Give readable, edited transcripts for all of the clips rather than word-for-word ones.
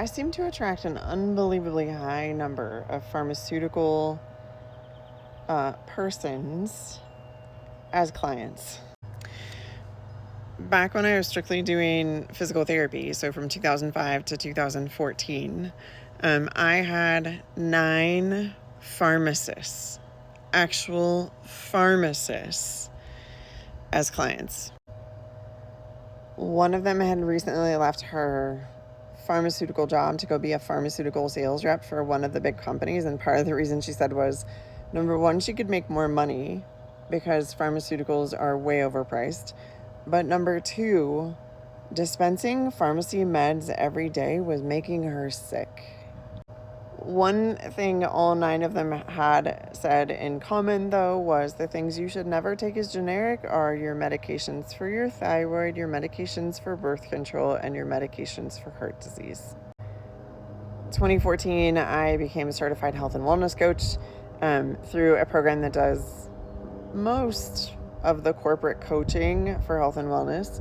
I seem to attract an unbelievably high number of pharmaceutical persons as clients. Back when I was strictly doing physical therapy, so from 2005 to 2014, I had 9 pharmacists, actual pharmacists, as clients. One of them had recently left her pharmaceutical job to go be a pharmaceutical sales rep for one of the big companies, and part of the reason she said was, number one, she could make more money because pharmaceuticals are way overpriced, but number two, dispensing pharmacy meds every day was making her sick. One thing all 9 of them had said in common, though, was the things you should never take as generic are your medications for your thyroid, your medications for birth control, and your medications for heart disease. 2014, I became a certified health and wellness coach through a program that does most of the corporate coaching for health and wellness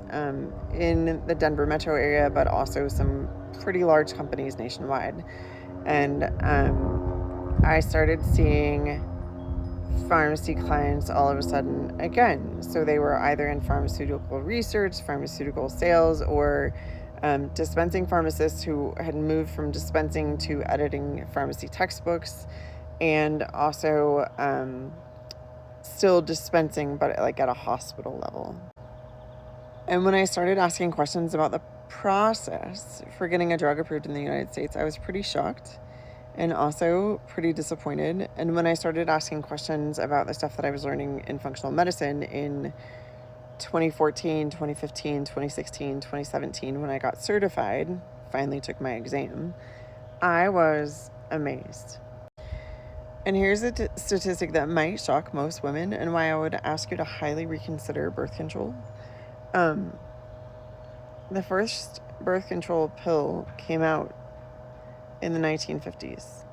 in the Denver metro area, but also some pretty large companies nationwide. And I started seeing pharmacy clients all of a sudden again. So they were either in pharmaceutical research, pharmaceutical sales, or dispensing pharmacists who had moved from dispensing to editing pharmacy textbooks, and also still dispensing, but like at a hospital level. And when I started asking questions about the process for getting a drug approved in the United States, I was pretty shocked and also pretty disappointed. And when I started asking questions about the stuff that I was learning in functional medicine in 2014, 2015, 2016, 2017, when I got certified, finally took my exam, I was amazed. And here's a statistic that might shock most women and why I would ask you to highly reconsider birth control. The first birth control pill came out in the 1950s.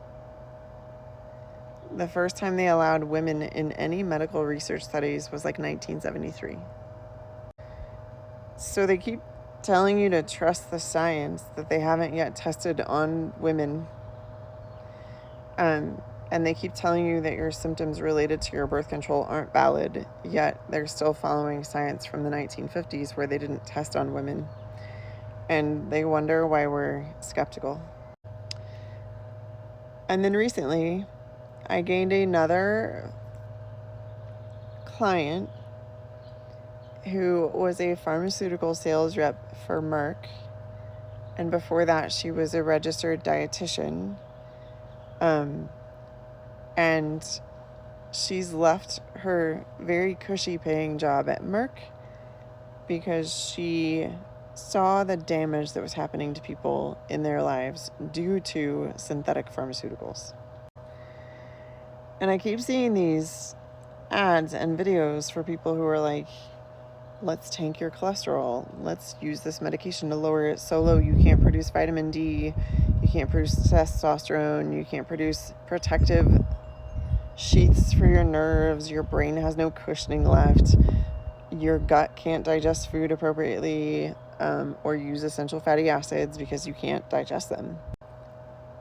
The first time they allowed women in any medical research studies was like 1973. So they keep telling you to trust the science that they haven't yet tested on women. And they keep telling you that your symptoms related to your birth control aren't valid, yet they're still following science from the 1950s where they didn't test on women. And they wonder why we're skeptical. And then recently, I gained another client who was a pharmaceutical sales rep for Merck. And before that, she was a registered dietitian. And she's left her very cushy paying job at Merck because she saw the damage that was happening to people in their lives due to synthetic pharmaceuticals. And I keep seeing these ads and videos for people who are like, let's tank your cholesterol. Let's use this medication to lower it so low you can't produce vitamin D, you can't produce testosterone, you can't produce protective sheaths for your nerves, your brain has no cushioning left, your gut can't digest food appropriately, or use essential fatty acids because you can't digest them.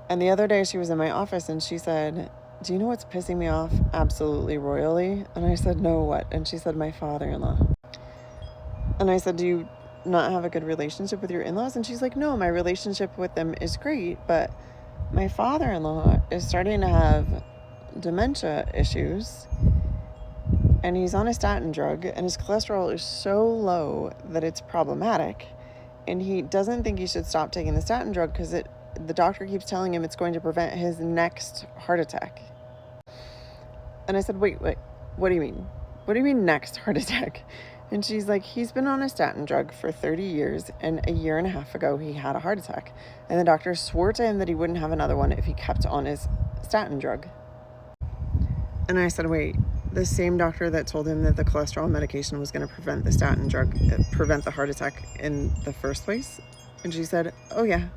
And the other day she was in my office and she said, do you know what's pissing me off absolutely royally? And I said, no, what? And she said, my father-in-law. And I said, do you not have a good relationship with your in-laws? And she's like, no, my relationship with them is great, but my father-in-law is starting to have dementia issues, and he's on a statin drug, and his cholesterol is so low that it's problematic, and he doesn't think he should stop taking the statin drug because the doctor keeps telling him it's going to prevent his next heart attack. And I said, wait, what do you mean? What do you mean next heart attack? And she's like, he's been on a statin drug for 30 years, and a year and a half ago he had a heart attack, and the doctor swore to him that he wouldn't have another one if he kept on his statin drug. And I said, wait, the same doctor that told him that the cholesterol medication was going to prevent the statin drug, prevent the heart attack in the first place? And she said, oh yeah.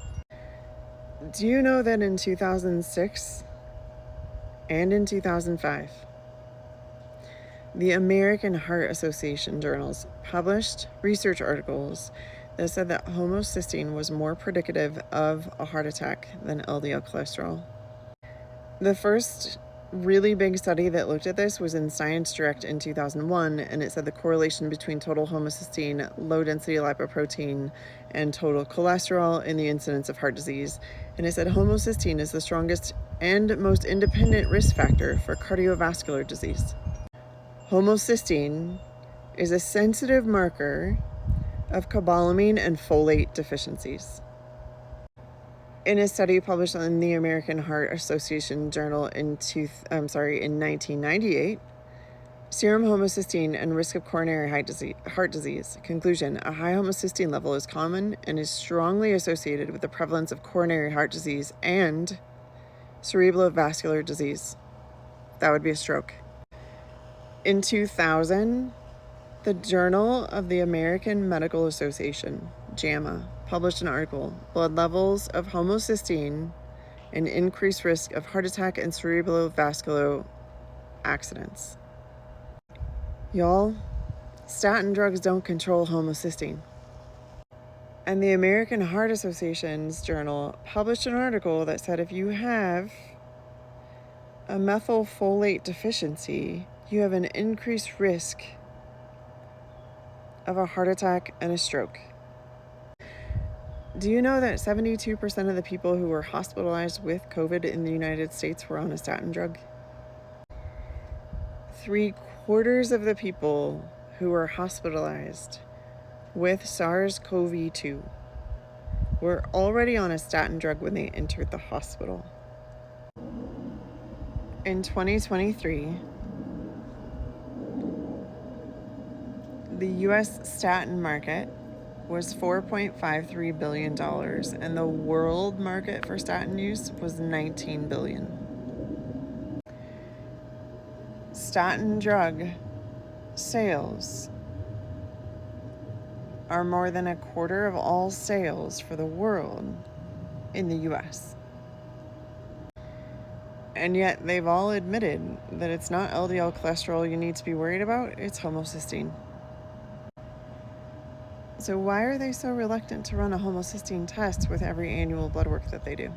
Do you know that in 2006 and in 2005, the American Heart Association journals published research articles that said that homocysteine was more predicative of a heart attack than LDL cholesterol. The first really big study that looked at this was in Science Direct in 2001, and it said the correlation between total homocysteine, low density lipoprotein, and total cholesterol in the incidence of heart disease. And it said homocysteine is the strongest and most independent risk factor for cardiovascular disease. Homocysteine is a sensitive marker of cobalamin and folate deficiencies. In a study published in the American Heart Association Journal in 1998, serum homocysteine and risk of coronary heart disease. Conclusion: a high homocysteine level is common and is strongly associated with the prevalence of coronary heart disease and cerebrovascular disease. That would be a stroke. In 2000, the Journal of the American Medical Association, JAMA, published an article, Blood Levels of Homocysteine and Increased Risk of Heart Attack and Cerebrovascular Accidents. Y'all, statin drugs don't control homocysteine. And the American Heart Association's journal published an article that said if you have a methylfolate deficiency, you have an increased risk of a heart attack and a stroke. Do you know that 72% of the people who were hospitalized with COVID in the United States were on a statin drug? 3/4 of the people who were hospitalized with SARS-CoV-2 were already on a statin drug when they entered the hospital. In 2023, the U.S. statin market was $4.53 billion, and the world market for statin use was $19 billion. Statin drug sales are more than 1/4 of all sales for the world in the U.S. And yet they've all admitted that it's not LDL cholesterol you need to be worried about, it's homocysteine. So why are they so reluctant to run a homocysteine test with every annual blood work that they do?